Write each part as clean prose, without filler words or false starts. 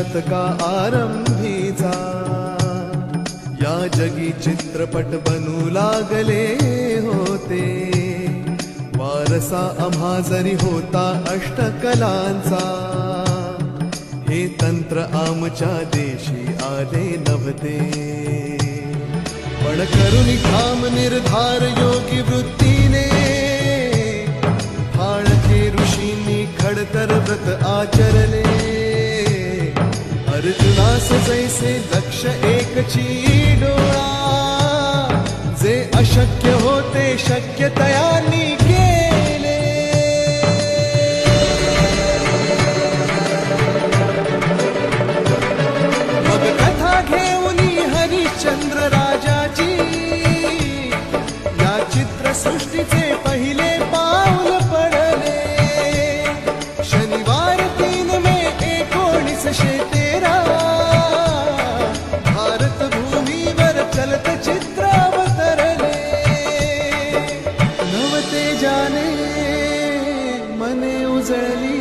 शतका आरंभीचा या जगी चित्रपट बनू लागले होते वारसा आम्हा जरी होता अष्टकलांचा हे तंत्र आमच्या देशी आले नव्हते पण करुणी ठाम निर्धार योगी वृत्तीने फाळके ऋषींनी खडतर व्रत आचरले अर्जुनास जैसे लक्ष एकची डोळा जे अशक्य होते शक्यतयांनी केले मग कथा घेऊन हरिश्चंद्र राजाची या चित्रसृष्टीचे पहिले पाऊल पडले शनिवार 3 मे 1913 भारत भूमीवर चलत चित्र अवतरले नवतेजाने मने उजळली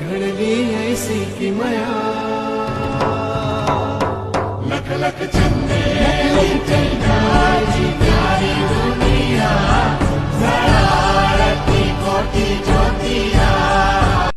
घडली ऐसी किमया